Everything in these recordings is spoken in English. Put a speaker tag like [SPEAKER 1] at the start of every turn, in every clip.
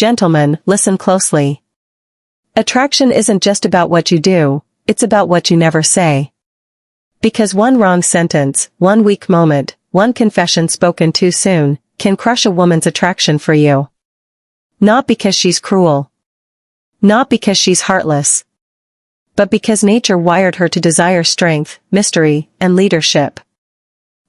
[SPEAKER 1] Gentlemen, listen closely. Attraction isn't just about what you do, it's about what you never say. Because one wrong sentence, one weak moment, one confession spoken too soon, can crush a woman's attraction for you. Not because she's cruel. Not because she's heartless. But because nature wired her to desire strength, mystery, and leadership.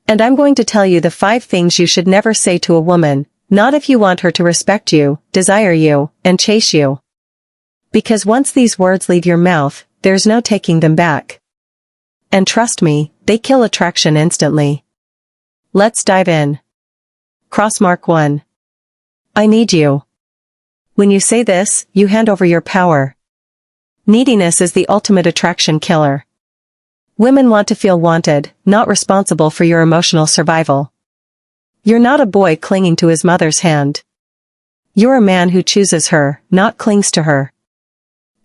[SPEAKER 1] And I'm going to tell you the 5 things you should never say to a woman, not if you want her to respect you, desire you, and chase you. Because once these words leave your mouth, there's no taking them back. And trust me, they kill attraction instantly. Let's dive in. Crossmark 1. I need you. When you say this, you hand over your power. Neediness is the ultimate attraction killer. Women want to feel wanted, not responsible for your emotional survival. You're not a boy clinging to his mother's hand. You're a man who chooses her, not clings to her.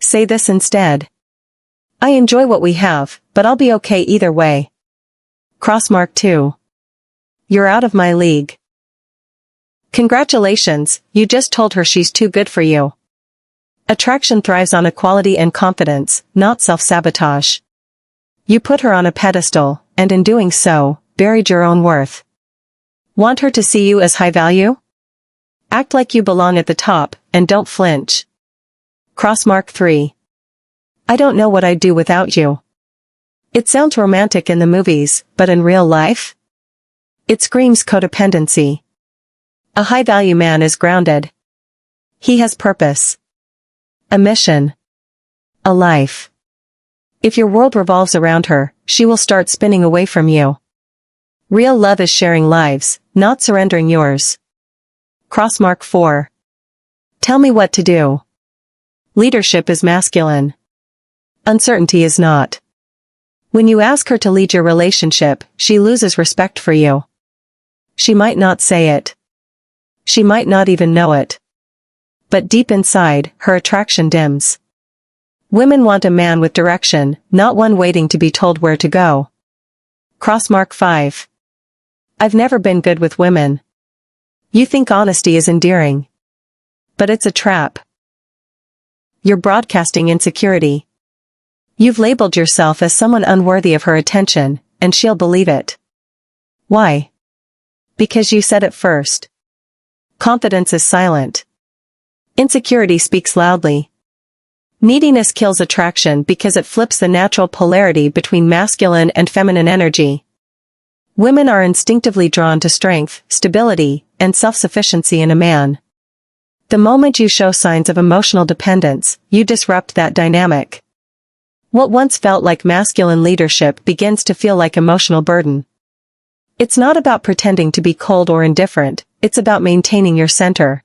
[SPEAKER 1] Say this instead. I enjoy what we have, but I'll be okay either way. Crossmark 2. You're out of my league. Congratulations, you just told her she's too good for you. Attraction thrives on equality and confidence, not self-sabotage. You put her on a pedestal, and in doing so, buried your own worth. Want her to see you as high value? Act like you belong at the top, and don't flinch. Crossmark 3. I don't know what I'd do without you. It sounds romantic in the movies, but in real life? It screams codependency. A high-value man is grounded. He has purpose. A mission. A life. If your world revolves around her, she will start spinning away from you. Real love is sharing lives, not surrendering yours. Crossmark 4. Tell me what to do. Leadership is masculine. Uncertainty is not. When you ask her to lead your relationship, she loses respect for you. She might not say it. She might not even know it. But deep inside, her attraction dims. Women want a man with direction, not one waiting to be told where to go. Crossmark 5. I've never been good with women. You think honesty is endearing. But it's a trap. You're broadcasting insecurity. You've labeled yourself as someone unworthy of her attention, and she'll believe it. Why? Because you said it first. Confidence is silent. Insecurity speaks loudly. Neediness kills attraction because it flips the natural polarity between masculine and feminine energy. Women are instinctively drawn to strength, stability, and self-sufficiency in a man. The moment you show signs of emotional dependence, you disrupt that dynamic. What once felt like masculine leadership begins to feel like emotional burden. It's not about pretending to be cold or indifferent, it's about maintaining your center.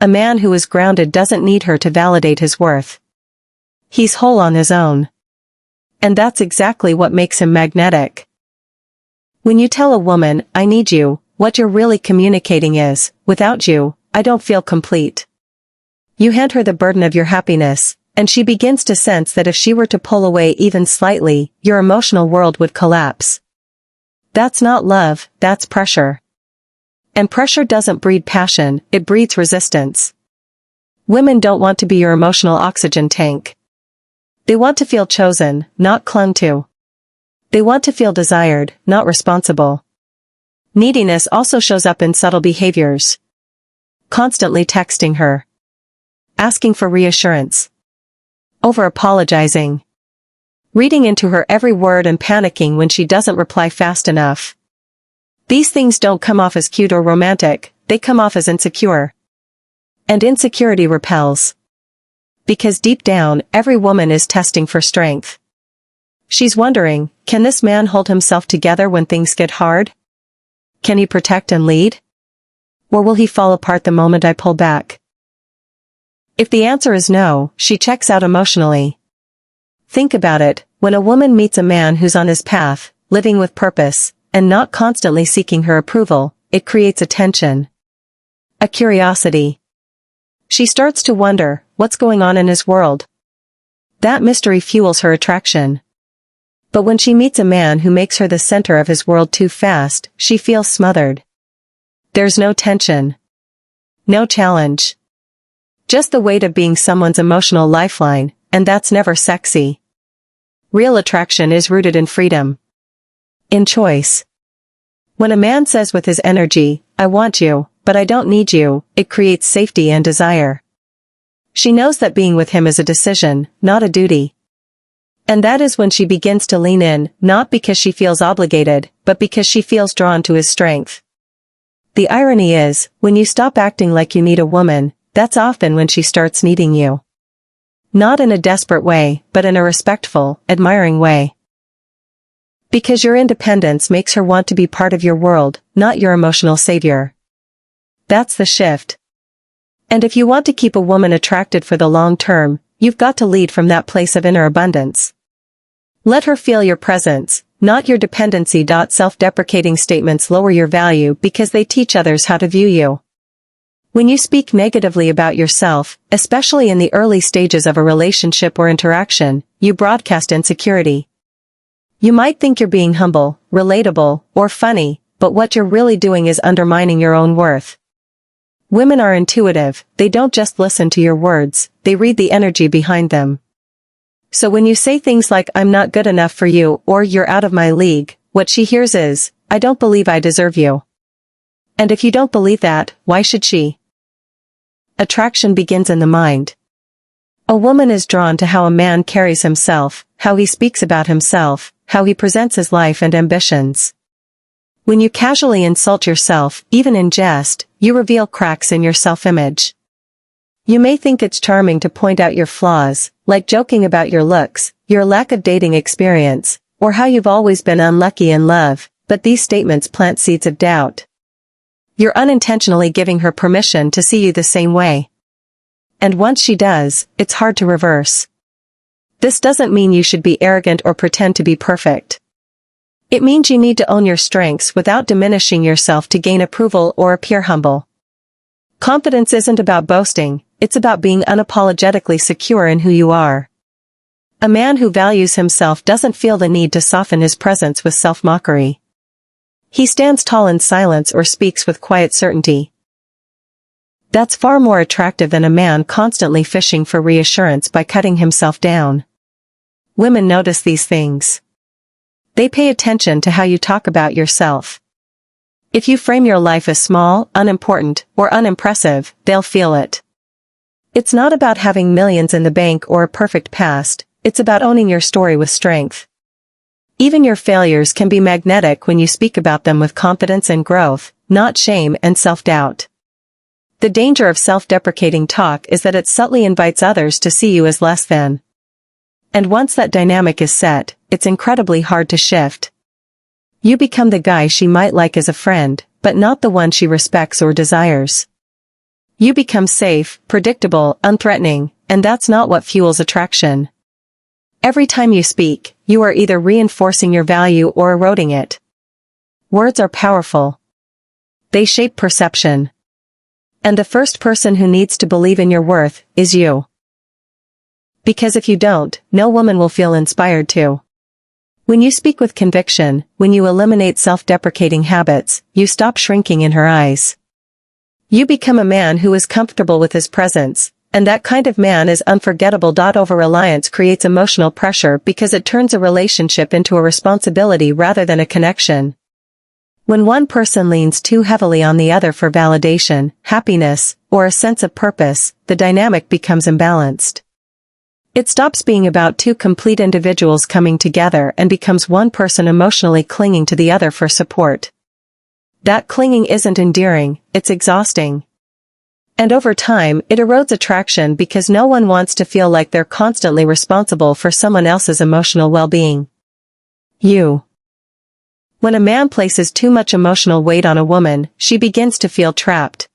[SPEAKER 1] A man who is grounded doesn't need her to validate his worth. He's whole on his own. And that's exactly what makes him magnetic. When you tell a woman, I need you, what you're really communicating is, without you, I don't feel complete. You hand her the burden of your happiness, and she begins to sense that if she were to pull away even slightly, your emotional world would collapse. That's not love, that's pressure. And pressure doesn't breed passion, it breeds resistance. Women don't want to be your emotional oxygen tank. They want to feel chosen, not clung to. They want to feel desired, not responsible. Neediness also shows up in subtle behaviors. Constantly texting her. Asking for reassurance. Over-apologizing. Reading into her every word and panicking when she doesn't reply fast enough. These things don't come off as cute or romantic, they come off as insecure. And insecurity repels. Because deep down, every woman is testing for strength. She's wondering, can this man hold himself together when things get hard? Can he protect and lead? Or will he fall apart the moment I pull back? If the answer is no, she checks out emotionally. Think about it, when a woman meets a man who's on his path, living with purpose, and not constantly seeking her approval, it creates a tension. A curiosity. She starts to wonder, what's going on in his world? That mystery fuels her attraction. But when she meets a man who makes her the center of his world too fast, she feels smothered. There's no tension. No challenge. Just the weight of being someone's emotional lifeline, and that's never sexy. Real attraction is rooted in freedom. In choice. When a man says with his energy, "I want you, but I don't need you," it creates safety and desire. She knows that being with him is a decision, not a duty. And that is when she begins to lean in, not because she feels obligated, but because she feels drawn to his strength. The irony is, when you stop acting like you need a woman, that's often when she starts needing you. Not in a desperate way, but in a respectful, admiring way. Because your independence makes her want to be part of your world, not your emotional savior. That's the shift. And if you want to keep a woman attracted for the long term, you've got to lead from that place of inner abundance. Let her feel your presence, not your dependency. Self-deprecating statements lower your value because they teach others how to view you. When you speak negatively about yourself, especially in the early stages of a relationship or interaction, you broadcast insecurity. You might think you're being humble, relatable, or funny, but what you're really doing is undermining your own worth. Women are intuitive, they don't just listen to your words, they read the energy behind them. So when you say things like "I'm not good enough for you" or "you're out of my league," what she hears is, "I don't believe I deserve you." And if you don't believe that, why should she? Attraction begins in the mind. A woman is drawn to how a man carries himself, how he speaks about himself, how he presents his life and ambitions. When you casually insult yourself, even in jest, you reveal cracks in your self-image. You may think it's charming to point out your flaws, like joking about your looks, your lack of dating experience, or how you've always been unlucky in love, but these statements plant seeds of doubt. You're unintentionally giving her permission to see you the same way. And once she does, it's hard to reverse. This doesn't mean you should be arrogant or pretend to be perfect. It means you need to own your strengths without diminishing yourself to gain approval or appear humble. Confidence isn't about boasting, it's about being unapologetically secure in who you are. A man who values himself doesn't feel the need to soften his presence with self-mockery. He stands tall in silence or speaks with quiet certainty. That's far more attractive than a man constantly fishing for reassurance by cutting himself down. Women notice these things. They pay attention to how you talk about yourself. If you frame your life as small, unimportant, or unimpressive, they'll feel it. It's not about having millions in the bank or a perfect past, it's about owning your story with strength. Even your failures can be magnetic when you speak about them with confidence and growth, not shame and self-doubt. The danger of self-deprecating talk is that it subtly invites others to see you as less than. And once that dynamic is set, it's incredibly hard to shift. You become the guy she might like as a friend, but not the one she respects or desires. You become safe, predictable, unthreatening, and that's not what fuels attraction. Every time you speak, you are either reinforcing your value or eroding it. Words are powerful. They shape perception. And the first person who needs to believe in your worth is you. Because if you don't, no woman will feel inspired to. When you speak with conviction, when you eliminate self-deprecating habits, you stop shrinking in her eyes. You become a man who is comfortable with his presence, and that kind of man is unforgettable. Over-reliance creates emotional pressure because it turns a relationship into a responsibility rather than a connection. When one person leans too heavily on the other for validation, happiness, or a sense of purpose, the dynamic becomes imbalanced. It stops being about two complete individuals coming together and becomes one person emotionally clinging to the other for support. That clinging isn't endearing, it's exhausting. And over time, it erodes attraction because no one wants to feel like they're constantly responsible for someone else's emotional well-being. When a man places too much emotional weight on a woman, she begins to feel trapped.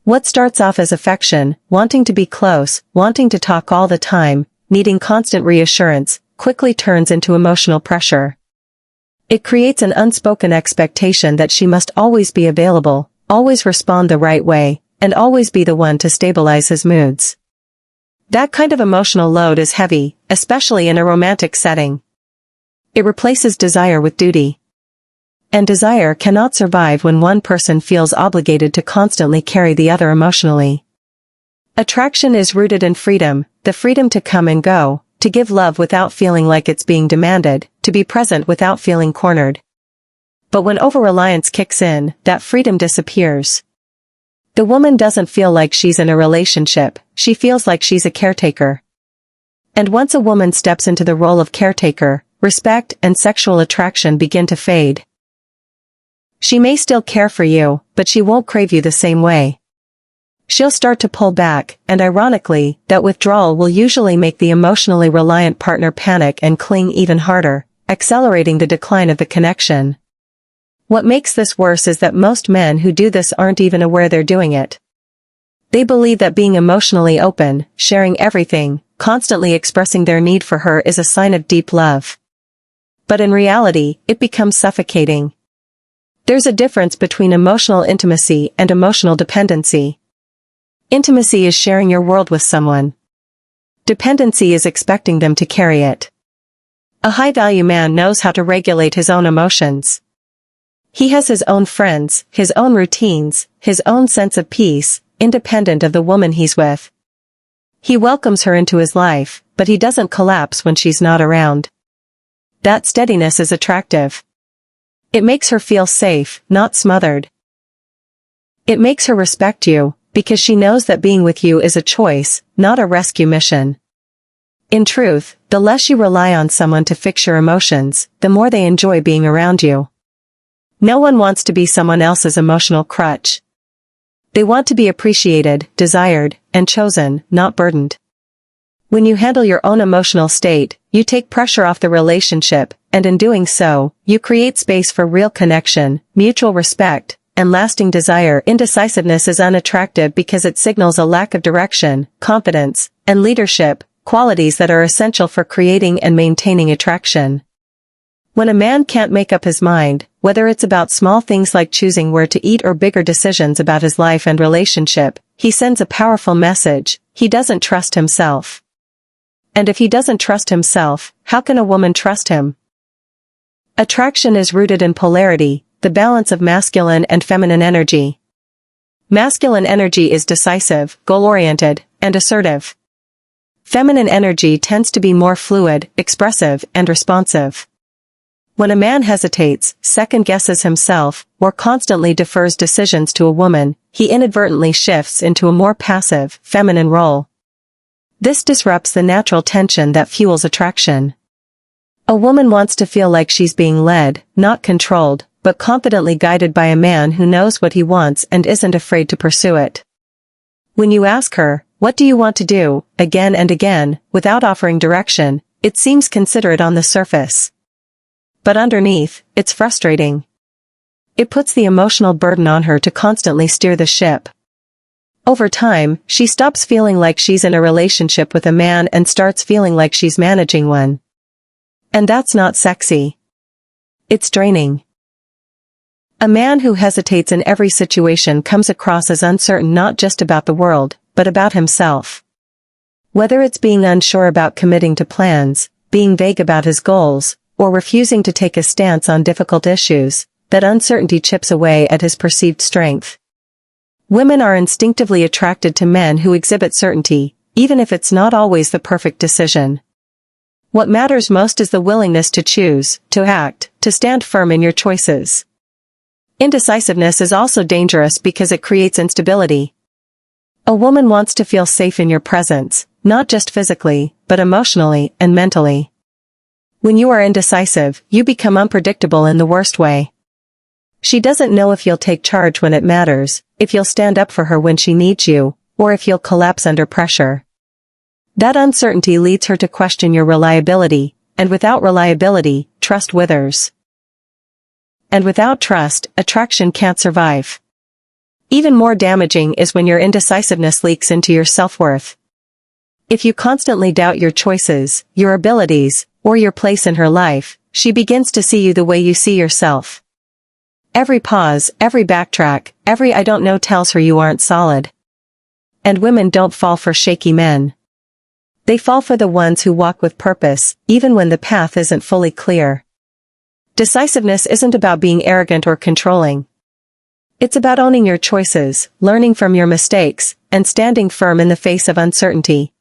[SPEAKER 1] What starts off as affection, wanting to be close, wanting to talk all the time, needing constant reassurance, quickly turns into emotional pressure. It creates an unspoken expectation that she must always be available, always respond the right way, and always be the one to stabilize his moods. That kind of emotional load is heavy, especially in a romantic setting. It replaces desire with duty. And desire cannot survive when one person feels obligated to constantly carry the other emotionally. Attraction is rooted in freedom, the freedom to come and go, to give love without feeling like it's being demanded, to be present without feeling cornered. But when over-reliance kicks in, that freedom disappears. The woman doesn't feel like she's in a relationship, she feels like she's a caretaker. And once a woman steps into the role of caretaker, respect and sexual attraction begin to fade. She may still care for you, but she won't crave you the same way. She'll start to pull back, and ironically, that withdrawal will usually make the emotionally reliant partner panic and cling even harder, accelerating the decline of the connection. What makes this worse is that most men who do this aren't even aware they're doing it. They believe that being emotionally open, sharing everything, constantly expressing their need for her is a sign of deep love. But in reality, it becomes suffocating. There's a difference between emotional intimacy and emotional dependency. Intimacy is sharing your world with someone. Dependency is expecting them to carry it. A high-value man knows how to regulate his own emotions. He has his own friends, his own routines, his own sense of peace, independent of the woman he's with. He welcomes her into his life, but he doesn't collapse when she's not around. That steadiness is attractive. It makes her feel safe, not smothered. It makes her respect you, because she knows that being with you is a choice, not a rescue mission. In truth, the less you rely on someone to fix your emotions, the more they enjoy being around you. No one wants to be someone else's emotional crutch. They want to be appreciated, desired, and chosen, not burdened. When you handle your own emotional state, you take pressure off the relationship, and in doing so, you create space for real connection, mutual respect, and lasting desire. Indecisiveness is unattractive because it signals a lack of direction, confidence, and leadership, qualities that are essential for creating and maintaining attraction. When a man can't make up his mind, whether it's about small things like choosing where to eat or bigger decisions about his life and relationship, he sends a powerful message: he doesn't trust himself. And if he doesn't trust himself, how can a woman trust him? Attraction is rooted in polarity, the balance of masculine and feminine energy. Masculine energy is decisive, goal-oriented, and assertive. Feminine energy tends to be more fluid, expressive, and responsive. When a man hesitates, second-guesses himself, or constantly defers decisions to a woman, he inadvertently shifts into a more passive, feminine role. This disrupts the natural tension that fuels attraction. A woman wants to feel like she's being led, not controlled, but confidently guided by a man who knows what he wants and isn't afraid to pursue it. When you ask her, "What do you want to do?" again and again, without offering direction, it seems considerate on the surface. But underneath, it's frustrating. It puts the emotional burden on her to constantly steer the ship. Over time, she stops feeling like she's in a relationship with a man and starts feeling like she's managing one. And that's not sexy. It's draining. A man who hesitates in every situation comes across as uncertain not just about the world, but about himself. Whether it's being unsure about committing to plans, being vague about his goals, or refusing to take a stance on difficult issues, that uncertainty chips away at his perceived strength. Women are instinctively attracted to men who exhibit certainty, even if it's not always the perfect decision. What matters most is the willingness to choose, to act, to stand firm in your choices. Indecisiveness is also dangerous because it creates instability. A woman wants to feel safe in your presence, not just physically, but emotionally and mentally. When you are indecisive, you become unpredictable in the worst way. She doesn't know if you'll take charge when it matters, if you'll stand up for her when she needs you, or if you'll collapse under pressure. That uncertainty leads her to question your reliability, and without reliability, trust withers. And without trust, attraction can't survive. Even more damaging is when your indecisiveness leaks into your self-worth. If you constantly doubt your choices, your abilities, or your place in her life, she begins to see you the way you see yourself. Every pause, every backtrack, every "I don't know" tells her you aren't solid. And women don't fall for shaky men. They fall for the ones who walk with purpose, even when the path isn't fully clear. Decisiveness isn't about being arrogant or controlling. It's about owning your choices, learning from your mistakes, and standing firm in the face of uncertainty.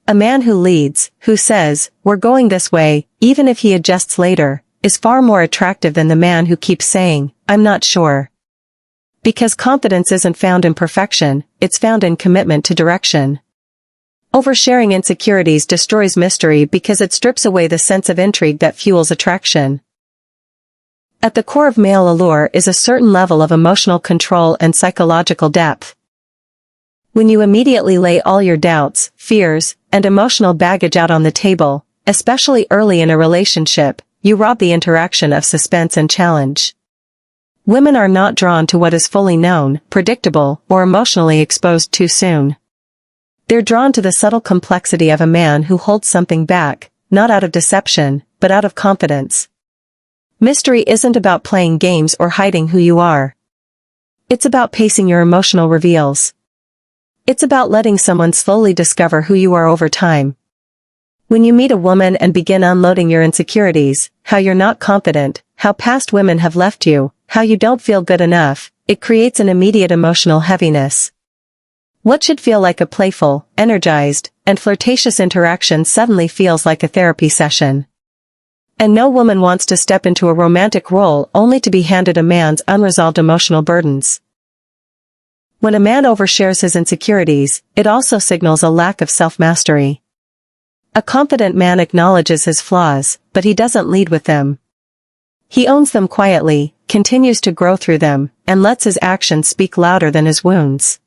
[SPEAKER 1] A man who leads, who says, "We're going this way," even if he adjusts later, is far more attractive than the man who keeps saying, "I'm not sure." Because confidence isn't found in perfection, it's found in commitment to direction. Oversharing insecurities destroys mystery because it strips away the sense of intrigue that fuels attraction. At the core of male allure is a certain level of emotional control and psychological depth. When you immediately lay all your doubts, fears, and emotional baggage out on the table, especially early in a relationship, you rob the interaction of suspense and challenge. Women are not drawn to what is fully known, predictable, or emotionally exposed too soon. They're drawn to the subtle complexity of a man who holds something back, not out of deception, but out of confidence. Mystery isn't about playing games or hiding who you are. It's about pacing your emotional reveals. It's about letting someone slowly discover who you are over time. When you meet a woman and begin unloading your insecurities, how you're not confident, how past women have left you, how you don't feel good enough, it creates an immediate emotional heaviness. What should feel like a playful, energized, and flirtatious interaction suddenly feels like a therapy session. And no woman wants to step into a romantic role only to be handed a man's unresolved emotional burdens. When a man overshares his insecurities, it also signals a lack of self-mastery. A confident man acknowledges his flaws, but he doesn't lead with them. He owns them quietly, continues to grow through them, and lets his actions speak louder than his wounds.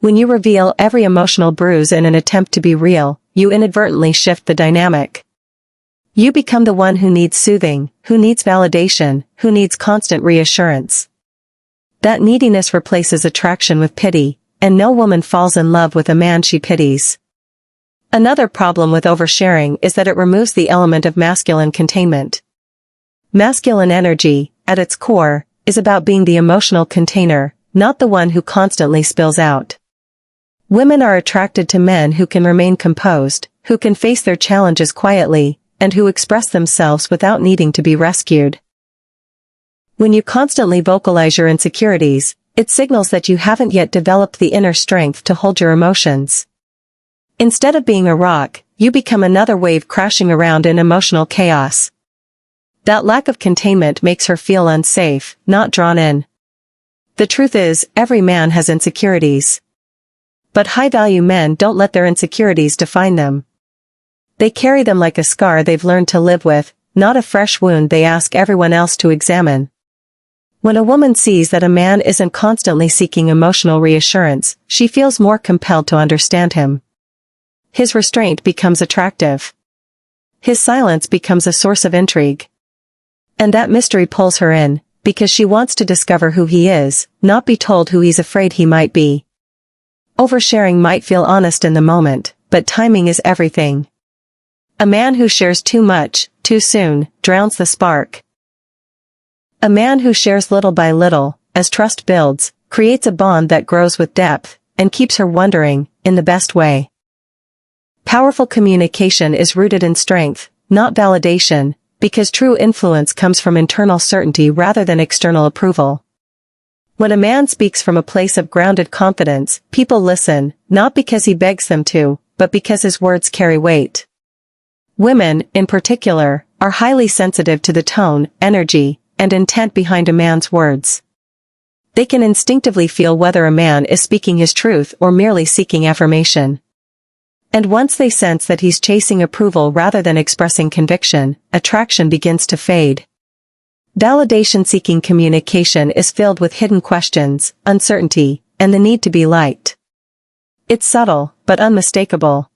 [SPEAKER 1] When you reveal every emotional bruise in an attempt to be real, you inadvertently shift the dynamic. You become the one who needs soothing, who needs validation, who needs constant reassurance. That neediness replaces attraction with pity, and no woman falls in love with a man she pities. Another problem with oversharing is that it removes the element of masculine containment. Masculine energy, at its core, is about being the emotional container, not the one who constantly spills out. Women are attracted to men who can remain composed, who can face their challenges quietly, and who express themselves without needing to be rescued. When you constantly vocalize your insecurities, it signals that you haven't yet developed the inner strength to hold your emotions. Instead of being a rock, you become another wave crashing around in emotional chaos. That lack of containment makes her feel unsafe, not drawn in. The truth is, every man has insecurities. But high-value men don't let their insecurities define them. They carry them like a scar they've learned to live with, not a fresh wound they ask everyone else to examine. When a woman sees that a man isn't constantly seeking emotional reassurance, she feels more compelled to understand him. His restraint becomes attractive. His silence becomes a source of intrigue. And that mystery pulls her in, because she wants to discover who he is, not be told who he's afraid he might be. Oversharing might feel honest in the moment, but timing is everything. A man who shares too much, too soon, drowns the spark. A man who shares little by little, as trust builds, creates a bond that grows with depth, and keeps her wondering, in the best way. Powerful communication is rooted in strength, not validation, because true influence comes from internal certainty rather than external approval. When a man speaks from a place of grounded confidence, people listen, not because he begs them to, but because his words carry weight. Women, in particular, are highly sensitive to the tone, energy, and intent behind a man's words. They can instinctively feel whether a man is speaking his truth or merely seeking affirmation. And once they sense that he's chasing approval rather than expressing conviction, attraction begins to fade. Validation-seeking communication is filled with hidden questions, uncertainty, and the need to be liked. It's subtle, but unmistakable.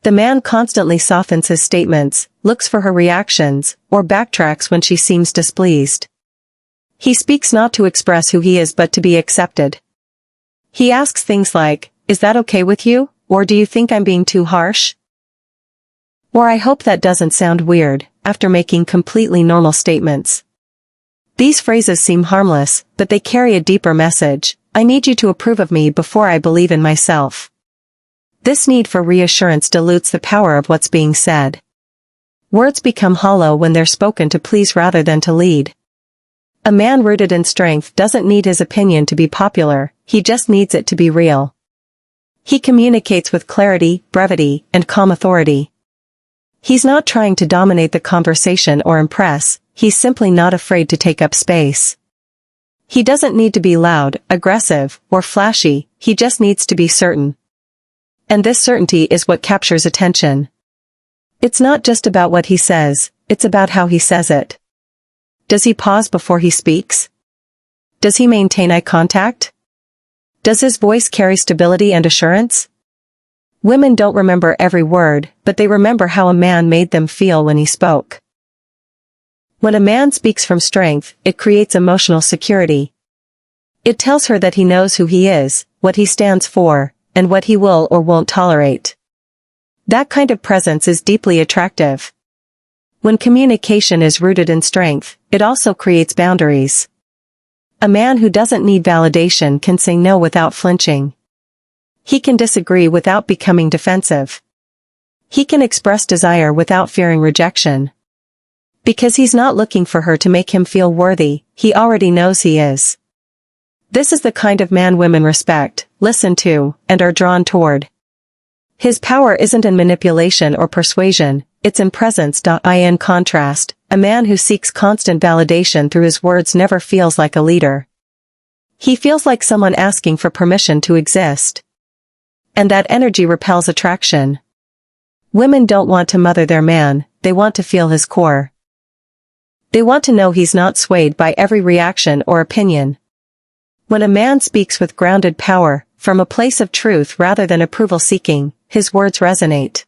[SPEAKER 1] The man constantly softens his statements, looks for her reactions, or backtracks when she seems displeased. He speaks not to express who he is but to be accepted. He asks things like, "Is that okay with you? Or do you think I'm being too harsh?" Or "I hope that doesn't sound weird," after making completely normal statements. These phrases seem harmless, but they carry a deeper message. I need you to approve of me before I believe in myself. This need for reassurance dilutes the power of what's being said. Words become hollow when they're spoken to please rather than to lead. A man rooted in strength doesn't need his opinion to be popular, he just needs it to be real. He communicates with clarity, brevity, and calm authority. He's not trying to dominate the conversation or impress, he's simply not afraid to take up space. He doesn't need to be loud, aggressive, or flashy, he just needs to be certain. And this certainty is what captures attention. It's not just about what he says, it's about how he says it. Does he pause before he speaks? Does he maintain eye contact? Does his voice carry stability and assurance? Women don't remember every word, but they remember how a man made them feel when he spoke. When a man speaks from strength, it creates emotional security. It tells her that he knows who he is, what he stands for, and what he will or won't tolerate. That kind of presence is deeply attractive. When communication is rooted in strength, it also creates boundaries. A man who doesn't need validation can say no without flinching. He can disagree without becoming defensive. He can express desire without fearing rejection. Because he's not looking for her to make him feel worthy, he already knows he is. This is the kind of man women respect, listen to, and are drawn toward. His power isn't in manipulation or persuasion, it's in presence. In contrast, a man who seeks constant validation through his words never feels like a leader. He feels like someone asking for permission to exist. And that energy repels attraction. Women don't want to mother their man, they want to feel his core. They want to know he's not swayed by every reaction or opinion. When a man speaks with grounded power, from a place of truth rather than approval-seeking, his words resonate.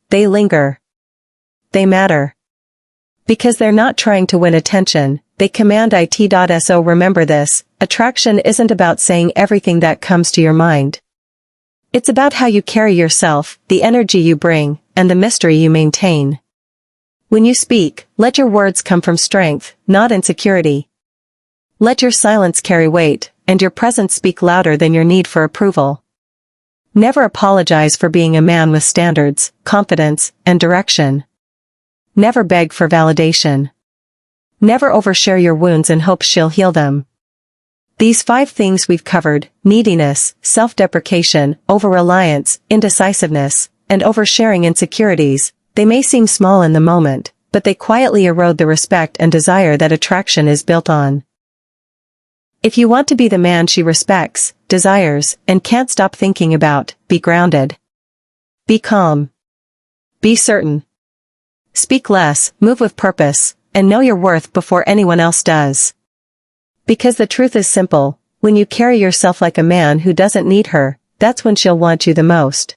[SPEAKER 1] They linger. They matter. Because they're not trying to win attention, they command it. So remember this, attraction isn't about saying everything that comes to your mind. It's about how you carry yourself, the energy you bring, and the mystery you maintain. When you speak, let your words come from strength, not insecurity. Let your silence carry weight, and your presence speak louder than your need for approval. Never apologize for being a man with standards, confidence, and direction. Never beg for validation. Never overshare your wounds in hopes she'll heal them. These 5 things we've covered, neediness, self-deprecation, over-reliance, indecisiveness, and oversharing insecurities, they may seem small in the moment, but they quietly erode the respect and desire that attraction is built on. If you want to be the man she respects, desires, and can't stop thinking about, be grounded. Be calm. Be certain. Speak less, move with purpose, and know your worth before anyone else does. Because the truth is simple, when you carry yourself like a man who doesn't need her, that's when she'll want you the most.